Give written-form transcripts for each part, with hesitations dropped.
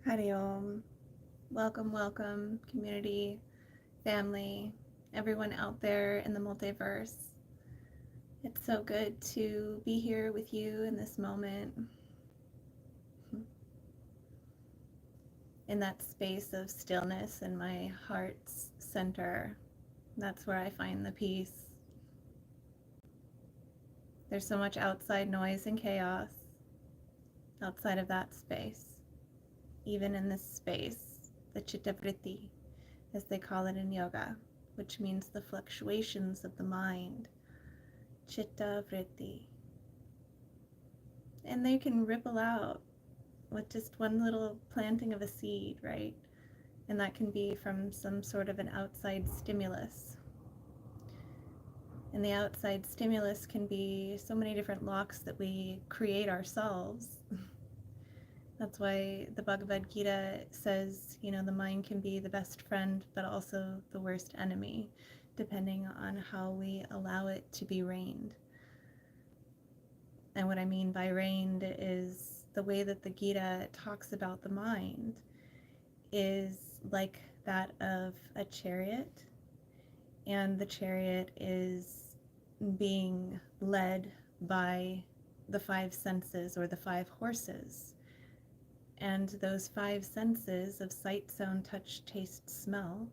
Hari Om. Welcome, welcome, community, family, everyone out there in the multiverse. It's so good to be here with you in this moment, in that space of stillness in my heart's center. That's where I find the peace. There's so much outside noise and chaos outside of that space. Even in this space, the chitta vritti, as they call it in yoga, which means the fluctuations of the mind. Chitta vritti. And they can ripple out with just one little planting of a seed, right? And that can be from some sort of an outside stimulus. And the outside stimulus can be so many different locks that we create ourselves. That's why the Bhagavad Gita says, the mind can be the best friend, but also the worst enemy, depending on how we allow it to be reined. And what I mean by reined is the way that the Gita talks about the mind is like that of a chariot, and the chariot is being led by the five senses or the five horses. And those five senses of sight, sound, touch, taste, smell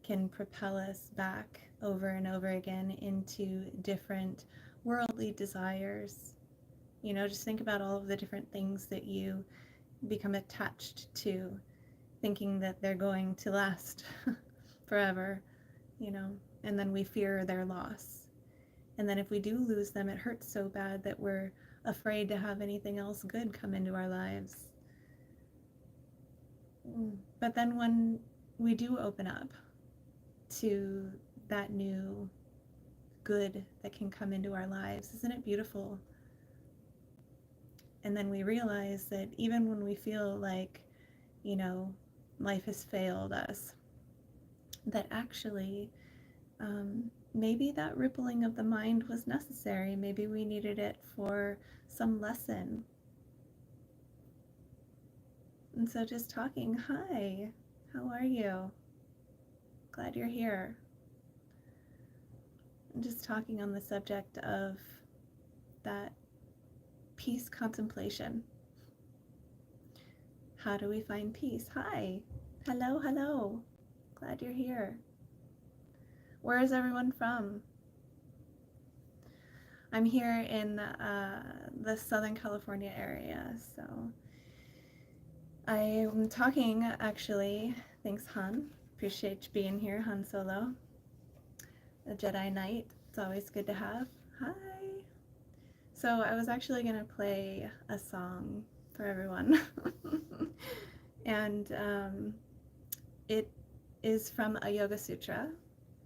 can propel us back over and over again into different worldly desires. Just think about all of the different things that you become attached to, thinking that they're going to last forever, and then we fear their loss. And then if we do lose them, it hurts so bad that we're afraid to have anything else good come into our lives. But then when we do open up to that new good that can come into our lives, isn't it beautiful? And then we realize that even when we feel like, life has failed us, that actually maybe that rippling of the mind was necessary. Maybe we needed it for some lesson. And so just talking, hi, how are you? Glad you're here. And just talking on the subject of that peace contemplation. How do we find peace? Hi, hello, hello. Glad you're here. Where is everyone from? I'm here in the Southern California area, so I'm talking, actually, thanks Han, appreciate you being here, Han Solo, a Jedi Knight, it's always good to have. Hi! So I was actually going to play a song for everyone, and it is from a Yoga Sutra,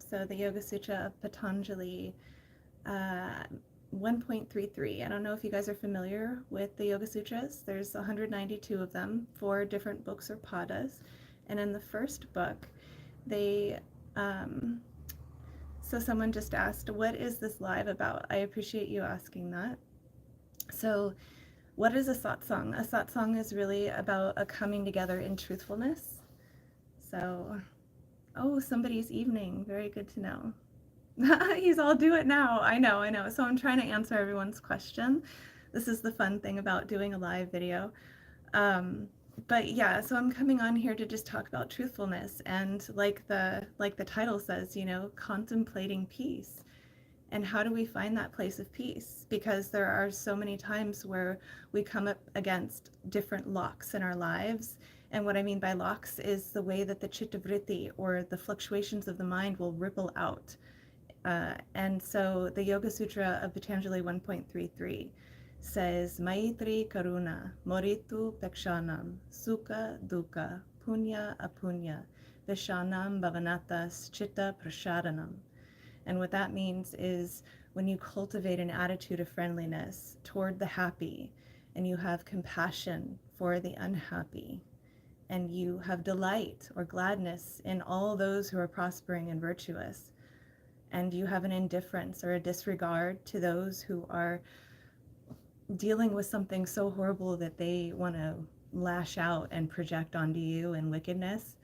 so the Yoga Sutra of Patanjali, 1.33. I don't know if you guys are familiar with the Yoga Sutras. There's 192 of them, 4 different books or padas. And in the first book, so someone just asked, what is this live about? I appreciate you asking that. So what is a satsang? A satsang is really about a coming together in truthfulness. So, oh, somebody's evening. Very good to know. He's all do it now. I know. So I'm trying to answer everyone's question. This is the fun thing about doing a live video. But yeah, so I'm coming on here to just talk about truthfulness, and like the title says, contemplating peace. And how do we find that place of peace? Because there are so many times where we come up against different locks in our lives. And what I mean by locks is the way that the chitta vritti, or the fluctuations of the mind, will ripple out. And so the Yoga Sutra of Patanjali 1.33 says, Maitri Karuna, Moritu Pekshanam, Sukha Dukkha, Punya Apunya, Vishanam Bhavanatas Chitta Prashadanam. And what that means is when you cultivate an attitude of friendliness toward the happy, and you have compassion for the unhappy, and you have delight or gladness in all those who are prospering and virtuous, and you have an indifference or a disregard to those who are dealing with something so horrible that they want to lash out and project onto you in wickedness,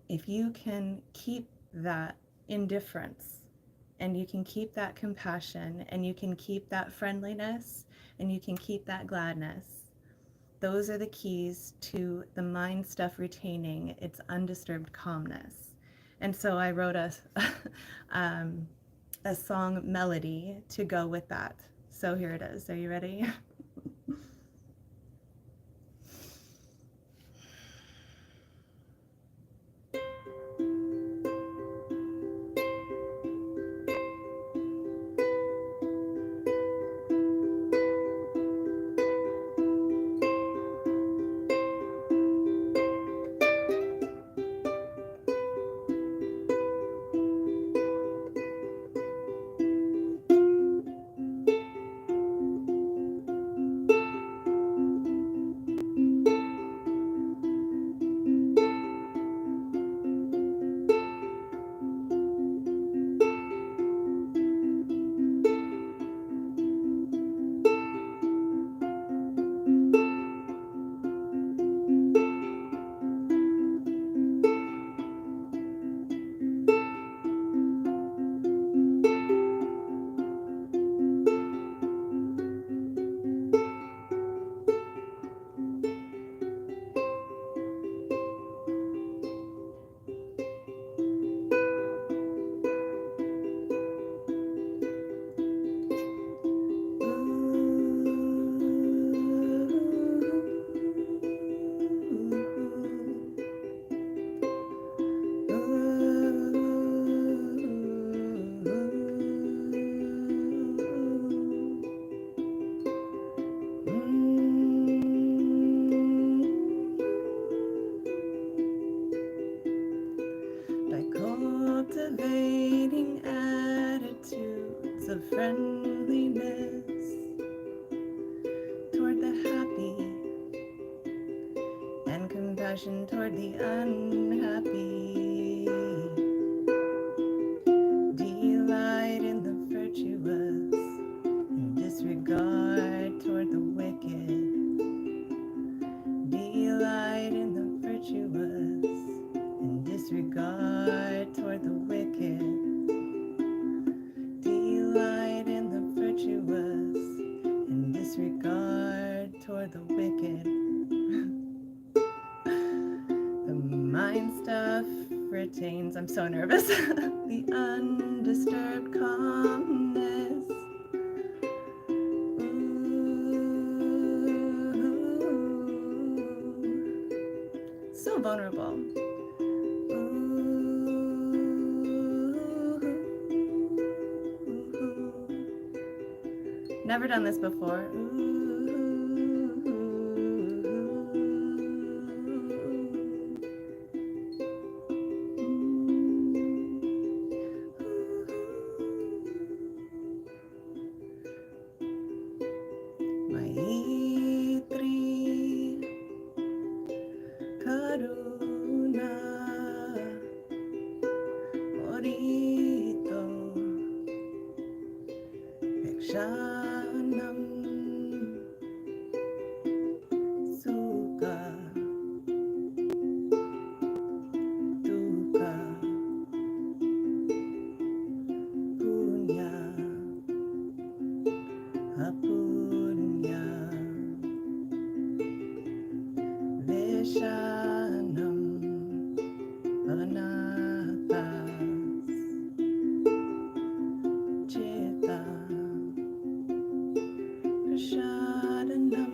if you can keep that indifference and you can keep that compassion and you can keep that friendliness and you can keep that gladness, those are the keys to the mind stuff retaining its undisturbed calmness. And so I wrote a song melody to go with that. So here it is. Are you ready? By cultivating attitudes of friendliness toward the happy and compassion toward the unhappy, delight in the virtuous and disregard toward the wicked, delight in the virtuous and disregard toward the wicked, delight in the virtuous and disregard toward the wicked. The mind stuff retains, I'm so nervous, the undisturbed calmness. Ooh, so vulnerable. Never done this before. Maitri, Karuna, Morito, Ekshanam, Sukha, Dukkha, Punya, Apunya, Vishanam, Anatas, Chitta, Prashadanam.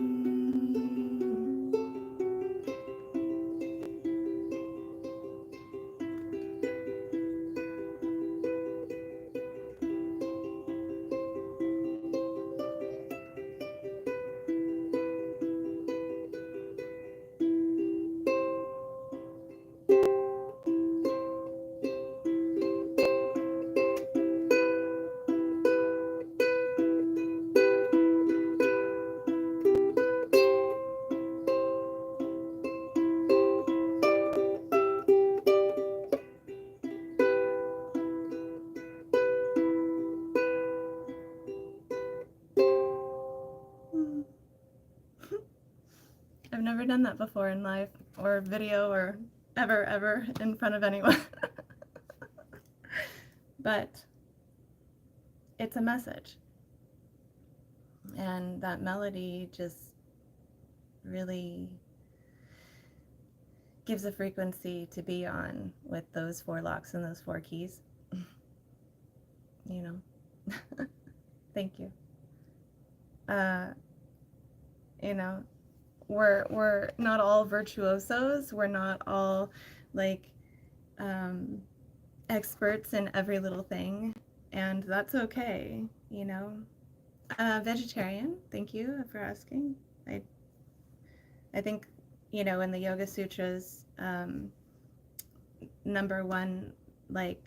I've never done that before in live or video or ever in front of anyone. But it's a message. And that melody just really gives a frequency to be on with those 4 locks and those 4 keys. You know. Thank you. You know, we're not all virtuosos. We're not all like experts in every little thing, and that's okay, you know. Vegetarian, thank you for asking. I think, you know, in the Yoga Sutras, number 1, like,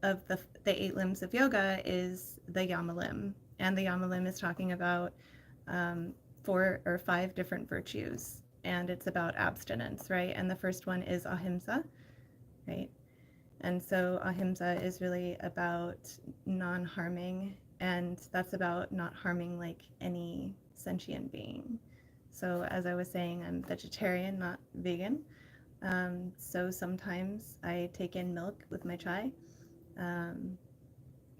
of the 8 limbs of yoga is the Yama limb, and the Yama limb is talking about 4 or 5 different virtues, and it's about abstinence, right? And the first one is ahimsa, right? And so ahimsa is really about non-harming, and that's about not harming like any sentient being. So as I was saying, I'm vegetarian, not vegan. So sometimes I take in milk with my chai.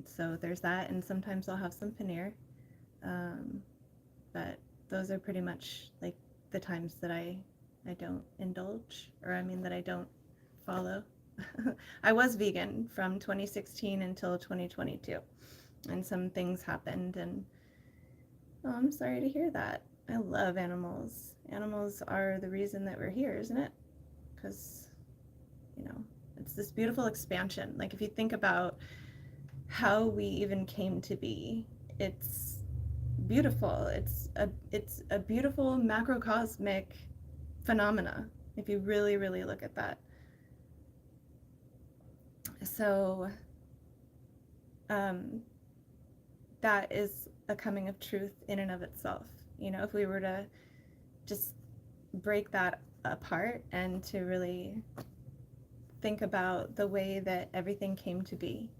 So there's that, and sometimes I'll have some paneer. But those are pretty much like the times that I don't indulge, or I mean that I don't follow. I was vegan from 2016 until 2022, and some things happened, and oh, I'm sorry to hear that. I love animals. Animals are the reason that we're here, isn't it? Because, you know, it's this beautiful expansion. Like if you think about how we even came to be, it's beautiful. It's a beautiful macrocosmic phenomena if you really look at that. So that is a coming of truth in and of itself. You know, if we were to just break that apart and to really think about the way that everything came to be.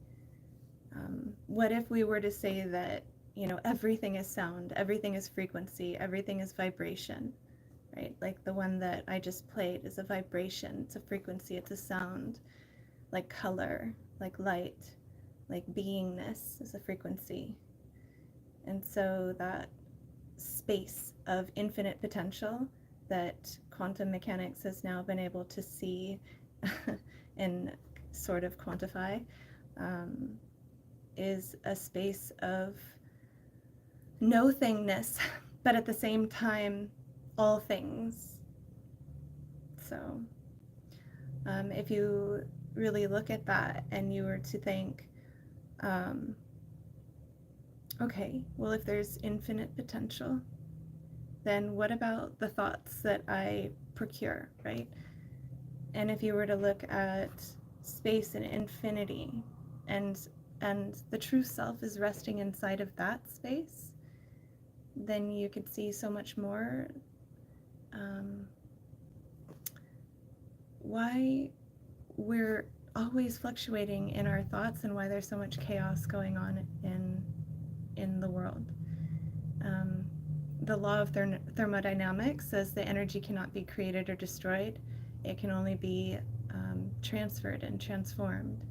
What if we were to say that, you know, everything is sound, everything is frequency, everything is vibration, right? Like the one that I just played is a vibration, it's a frequency, it's a sound, like color, like light, like beingness is a frequency. And so that space of infinite potential that quantum mechanics has now been able to see and sort of quantify is a space of no thingness, but at the same time, all things. So if you really look at that and you were to think, okay, well, if there's infinite potential, then what about the thoughts that I procure, right? And if you were to look at space and infinity, and the true self is resting inside of that space, then you could see so much more why we're always fluctuating in our thoughts and why there's so much chaos going on in the world. The law of thermodynamics says that energy cannot be created or destroyed. It can only be transferred and transformed.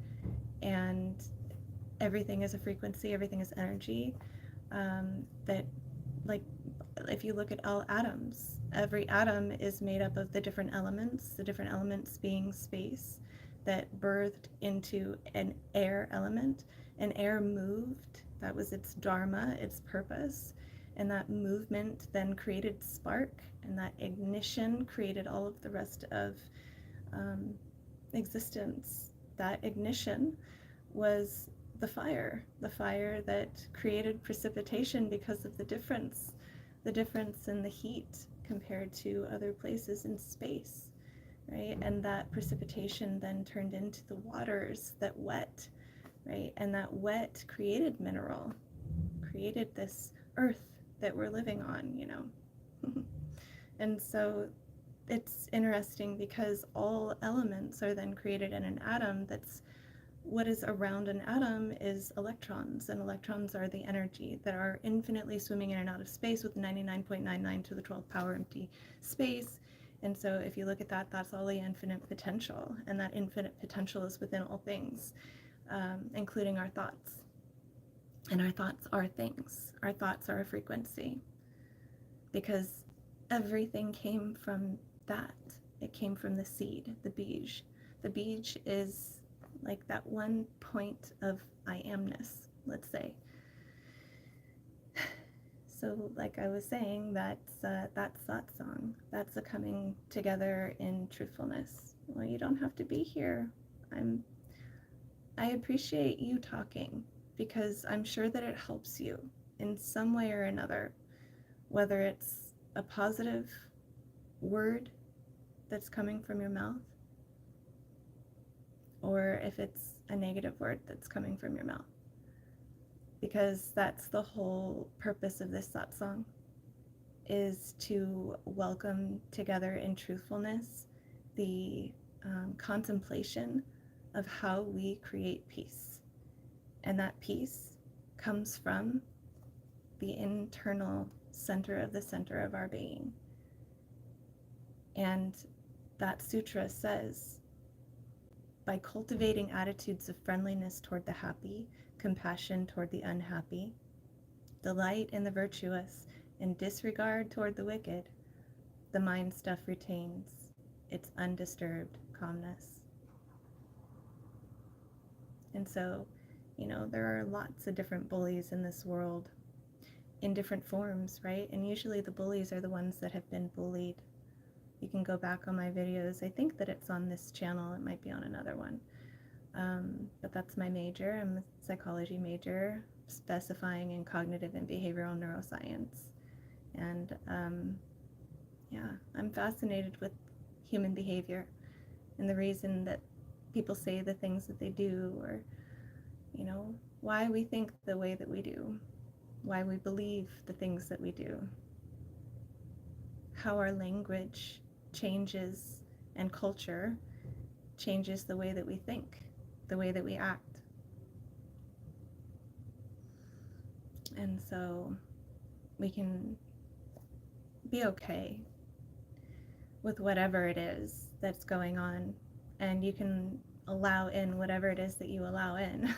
And everything is a frequency, everything is energy. That, like, if you look at all atoms, every atom is made up of the different elements being space that birthed into an air element. And air moved, that was its dharma, its purpose. And that movement then created spark, and that ignition created all of the rest of existence. That ignition was the fire that created precipitation because of the difference in the heat compared to other places in space, right? And that precipitation then turned into the waters that wet, right? And that wet created mineral, created this earth that we're living on, you know. And so it's interesting because all elements are then created in an atom that's what is around an atom is electrons, and electrons are the energy that are infinitely swimming in and out of space with 99.99 to the 12th power empty space. And so if you look at that, that's all the infinite potential, and that infinite potential is within all things, including our thoughts. And our thoughts are things. Our thoughts are a frequency, because everything came from that. It came from the seed, the bij. The bij is like that one point of I amness, let's say. So like I was saying, that's satsang. That's a coming together in truthfulness. Well, you don't have to be here. I appreciate you talking, because I'm sure that it helps you in some way or another, whether it's a positive word that's coming from your mouth, or if it's a negative word that's coming from your mouth. Because that's the whole purpose of this satsang, is to welcome together in truthfulness the contemplation of how we create peace. And that peace comes from the internal center of our being. And that sutra says, by cultivating attitudes of friendliness toward the happy, compassion toward the unhappy, delight in the virtuous, and disregard toward the wicked, the mind stuff retains its undisturbed calmness. And so, there are lots of different bullies in this world in different forms, right? And usually the bullies are the ones that have been bullied. You can go back on my videos. I think that it's on this channel. It might be on another one. But that's my major. I'm a psychology major, specifying in cognitive and behavioral neuroscience. And I'm fascinated with human behavior and the reason that people say the things that they do, or, why we think the way that we do, why we believe the things that we do, how our language changes and culture changes the way that we think, the way that we act. And so we can be okay with whatever it is that's going on, and you can allow in whatever it is that you allow in.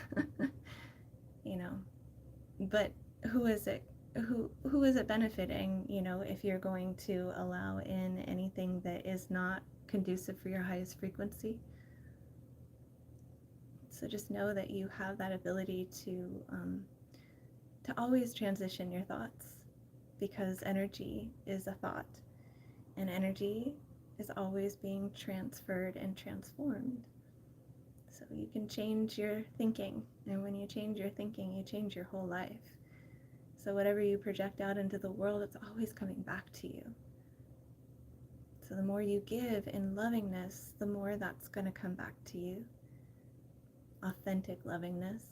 But who is it benefiting, if you're going to allow in anything that is not conducive for your highest frequency? So just know that you have that ability to always transition your thoughts, because energy is a thought, and energy is always being transferred and transformed. So you can change your thinking, and when you change your thinking, you change your whole life. So whatever you project out into the world, it's always coming back to you. So the more you give in lovingness, the more that's going to come back to you. Authentic lovingness.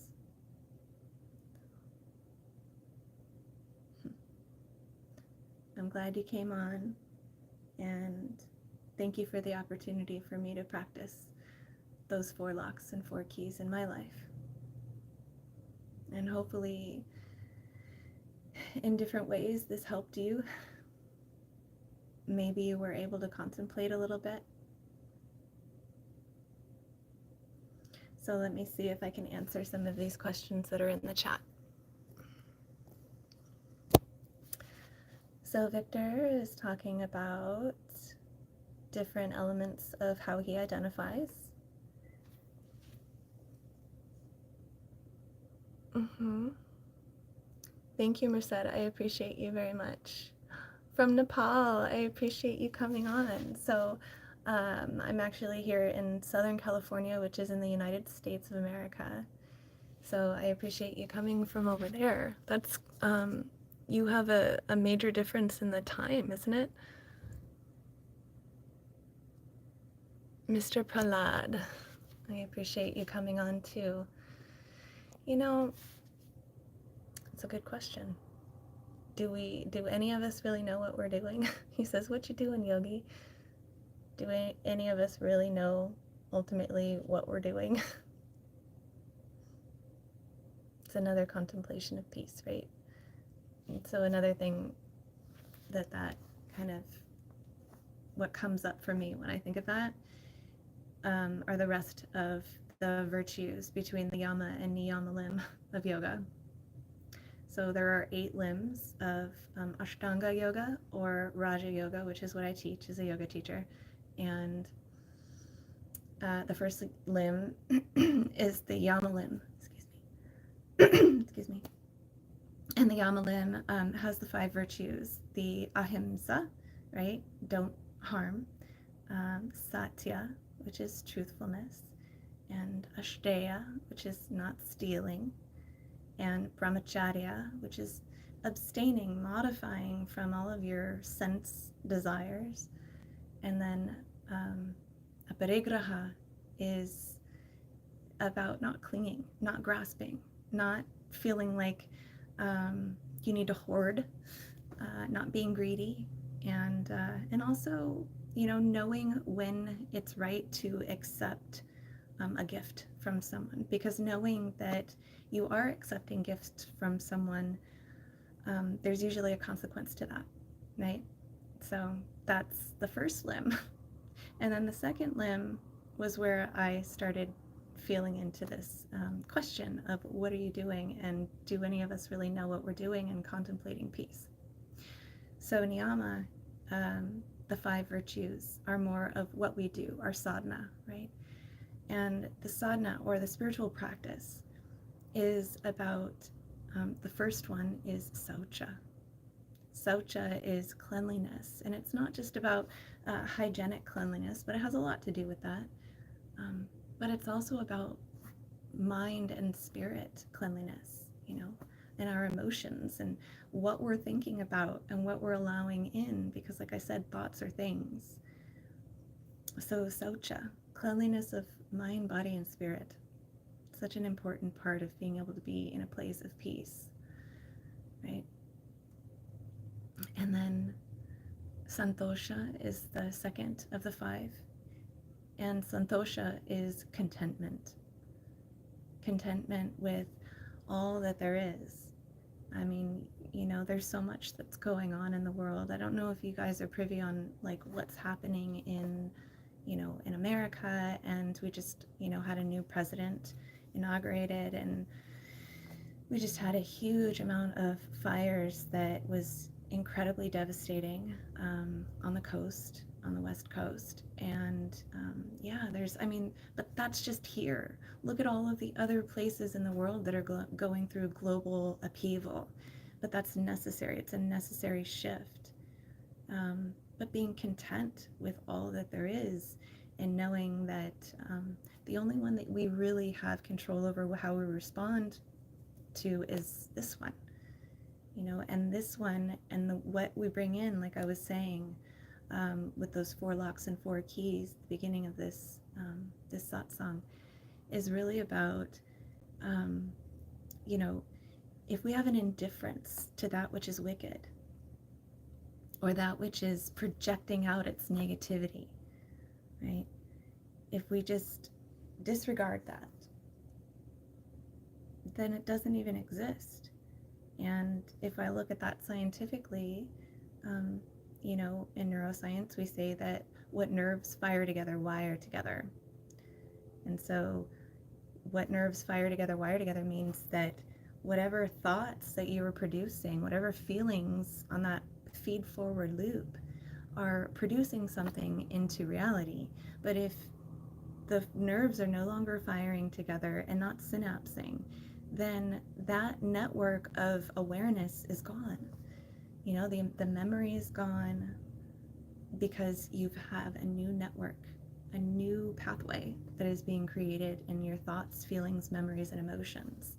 I'm glad you came on, and thank you for the opportunity for me to practice those 4 locks and 4 keys in my life. And hopefully, in different ways, this helped you. Maybe you were able to contemplate a little bit. So let me see if I can answer some of these questions that are in the chat. So Victor is talking about different elements of how he identifies. Thank you, Merced. I appreciate you very much. From Nepal, I appreciate you coming on. So I'm actually here in Southern California, which is in the United States of America. So I appreciate you coming from over there. That's you have a major difference in the time, isn't it? Mr. Prahlad, I appreciate you coming on too. It's a good question. Do any of us really know what we're doing? He says, "What you doing, Yogi?" Do any of us really know ultimately what we're doing? It's another contemplation of peace, right? And so another thing that kind of, what comes up for me when I think of that, are the rest of the virtues between the yama and niyama limb of yoga. So there are 8 limbs of Ashtanga yoga, or Raja yoga, which is what I teach as a yoga teacher. And the first limb is the yama limb. Excuse me. And the yama limb has the 5 virtues: the ahimsa, right? Don't harm. Satya, which is truthfulness, and Ashteya, which is not stealing, and Brahmacharya, which is abstaining, modifying from all of your sense desires, and then Aparigraha is about not clinging, not grasping, not feeling like you need to hoard, not being greedy, and also, knowing when it's right to accept a gift from someone, because knowing that you are accepting gifts from someone, there's usually a consequence to that, right? So that's the first limb. And then the second limb was where I started feeling into this question of, what are you doing, and do any of us really know what we're doing in contemplating peace? So niyama, the 5 virtues, are more of what we do, our sadhana, right? And the sadhana, or the spiritual practice, is about, the first one is saucha. Saucha is cleanliness, and it's not just about hygienic cleanliness, but it has a lot to do with that. But it's also about mind and spirit cleanliness, and our emotions, and what we're thinking about, and what we're allowing in, because like I said, thoughts are things. So saucha, cleanliness of mind, body, and spirit. Such an important part of being able to be in a place of peace, right? And then santosha is the second of the 5. And santosha is contentment. Contentment with all that there is. I mean, there's so much that's going on in the world. I don't know if you guys are privy on like what's happening in America, and we just, had a new president inaugurated, and we just had a huge amount of fires that was incredibly devastating on the coast, on the West Coast. And but that's just here. Look at all of the other places in the world that are going through global upheaval. But that's necessary. It's a necessary shift. But being content with all that there is, and knowing that the only one that we really have control over how we respond to is this one, and this one, and what we bring in, like I was saying, with those 4 locks and 4 keys, the beginning of this satsang, is really about, if we have an indifference to that which is wicked, or that which is projecting out its negativity, right? If we just disregard that, then it doesn't even exist. And if I look at that scientifically, in neuroscience, we say that what nerves fire together wire together. And so what nerves fire together wire together means that whatever thoughts that you were producing, whatever feelings on that feed forward loop, are producing something into reality. But if the nerves are no longer firing together and not synapsing, then that network of awareness is gone. The memory is gone, because you have a new network, a new pathway that is being created in your thoughts, feelings, memories, and emotions.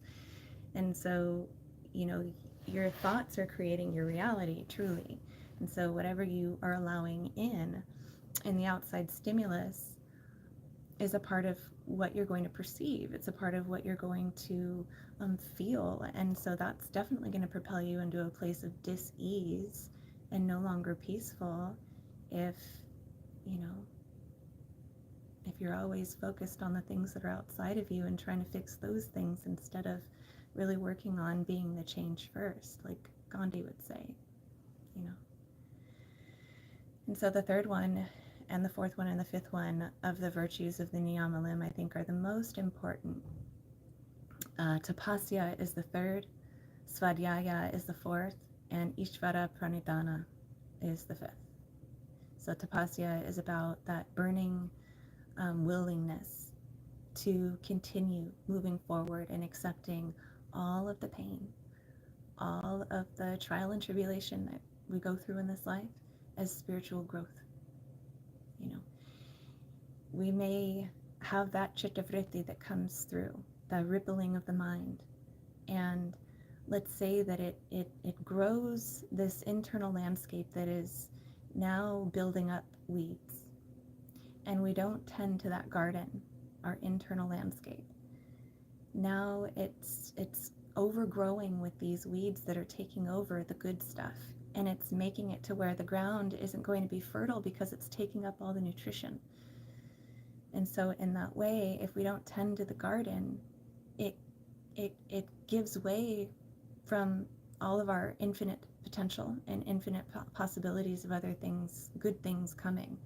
And so, your thoughts are creating your reality, truly. And so whatever you are allowing in the outside stimulus, is a part of what you're going to perceive. It's a part of what you're going to feel. And so that's definitely going to propel you into a place of dis-ease and no longer peaceful if you're always focused on the things that are outside of you and trying to fix those things, instead of really working on being the change first, like Gandhi would say, you know. And so the third one and the fourth one and the fifth one of the virtues of the Niyama limb, I think, are the most important. Tapasya is the third, Svadhyaya is the fourth, and Ishvara Pranidhana is the fifth. So tapasya is about that burning willingness to continue moving forward and accepting all of the pain, all of the trial and tribulation that we go through in this life as spiritual growth. You know, we may have that chittavritti that comes through, the rippling of the mind, and let's say that it grows this internal landscape that is now building up weeds, and we don't tend to that garden, our internal landscape. Now it's overgrowing with these weeds that are taking over the good stuff, and it's making it to where the ground isn't going to be fertile because it's taking up all the nutrition. And so in that way, if we don't tend to the garden, it gives way from all of our infinite potential and infinite possibilities of other things, good things coming.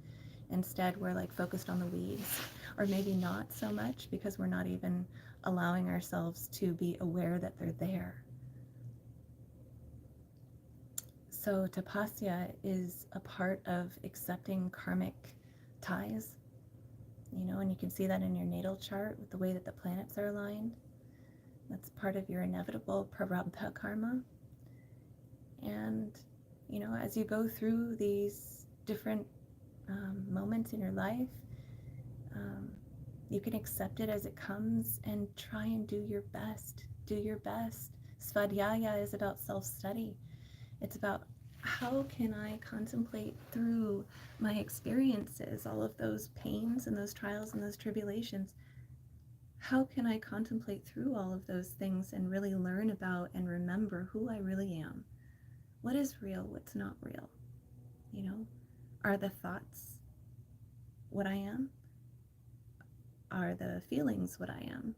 Instead, we're like focused on the weeds, or maybe not so much because we're not even allowing ourselves to be aware that they're there. So tapasya is a part of accepting karmic ties, you know, and you can see that in your natal chart with the way that the planets are aligned. That's part of your inevitable prarabdha karma. And, you know, as you go through these different moments in your life, you can accept it as it comes and try and do your best. Do your best. Svadhyaya is about self-study. It's about how can I contemplate through my experiences, all of those pains and those trials and those tribulations. How can I contemplate through all of those things and really learn about and remember who I really am? What is real? What's not real? You know, are the thoughts what I am? Are the feelings what I am?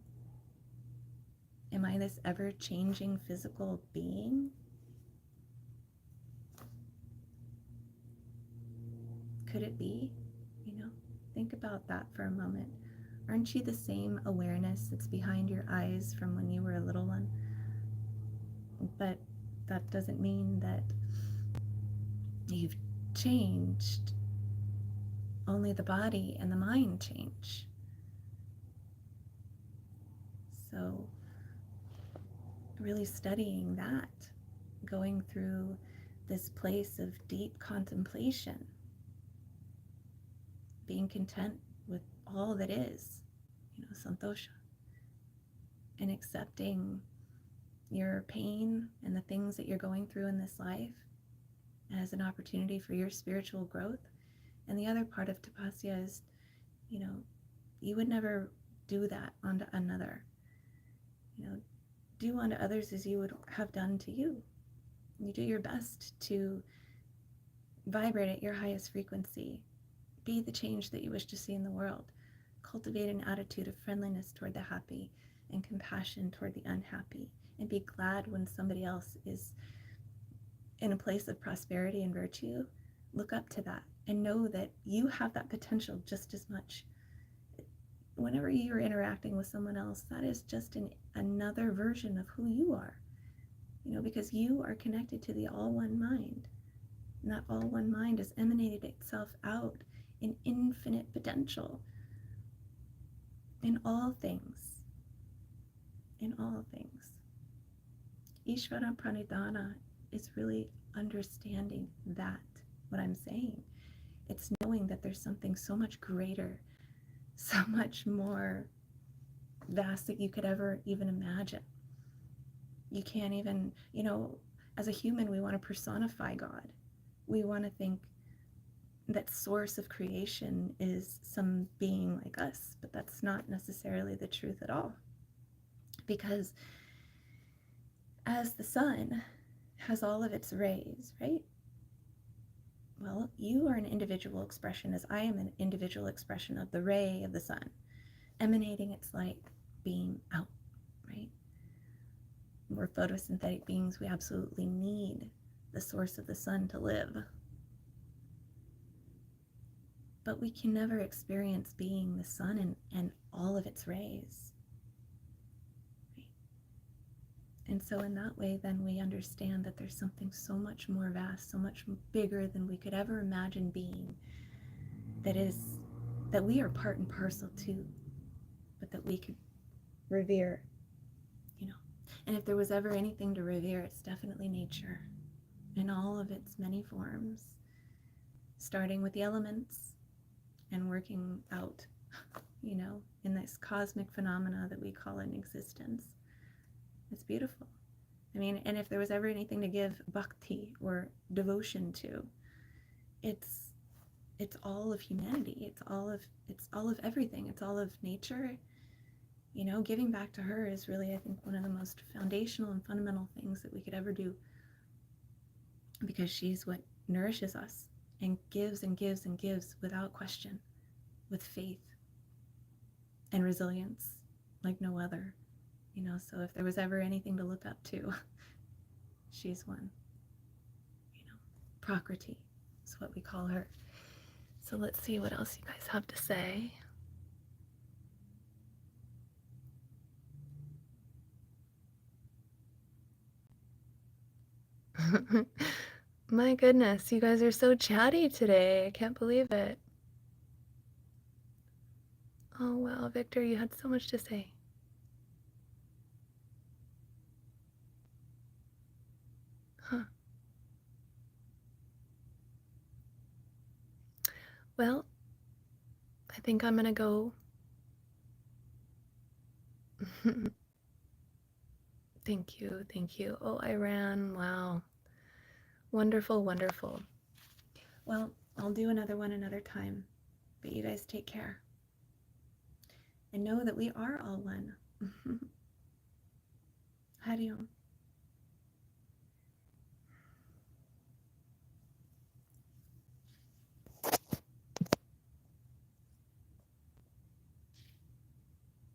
Am I this ever-changing physical being? Could it be? You know, think about that for a moment. Aren't you the same awareness that's behind your eyes from when you were a little one? But that doesn't mean that you've changed. Only the body and the mind change. So really studying that, going through this place of deep contemplation, being content with all that is, you know, santosha, and accepting your pain and the things that you're going through in this life as an opportunity for your spiritual growth. And the other part of tapasya is, you know, you would never do that onto another. You know, do unto others as you would have done to you. You do your best to vibrate at your highest frequency. Be the change that you wish to see in the world. Cultivate an attitude of friendliness toward the happy and compassion toward the unhappy. And be glad when somebody else is in a place of prosperity and virtue. Look up to that and know that you have that potential just as much. Whenever you're interacting with someone else, that is just another version of who you are. You know, because you are connected to the all one mind. And that all one mind has emanated itself out in infinite potential in all things. In all things. Ishvara Pranidhana is really understanding that, what I'm saying. It's knowing that there's something so much greater, so much more vast that you could ever even imagine. You can't even, you know, as a human, we want to personify God. We want to think that source of creation is some being like us, but that's not necessarily the truth at all. Because as the sun has all of its rays, right? Well, you are an individual expression as I am an individual expression of the ray of the sun, emanating its light beam out, right? we're photosynthetic beings. We absolutely need the source of the sun to live. But we can never experience being the sun and all of its rays. Right? And so in that way, then we understand that there's something so much more vast, so much bigger than we could ever imagine being, that we are part and parcel to, but that we could revere, you know. And if there was ever anything to revere, it's definitely nature in all of its many forms, starting with the elements and working out, you know, in this cosmic phenomena that we call an existence. It's beautiful. I mean, and if there was ever anything to give bhakti or devotion to, it's all of humanity. It's all of everything. It's all of nature. You know, giving back to her is really, I think, one of the most foundational and fundamental things that we could ever do, because she's what nourishes us and gives and gives and gives without question, with faith and resilience like no other. You know, so if there was ever anything to look up to, she's one. You know, Prakriti is what we call her. So let's see what else you guys have to say. My goodness, you guys are so chatty today. I can't believe it. Oh, wow, Victor, you had so much to say. Huh. Well, I think I'm gonna go. Thank you, thank you. Oh, Iran, wow. Wonderful, wonderful. Well, I'll do another one another time, but you guys take care. And know that we are all one. Hari Om.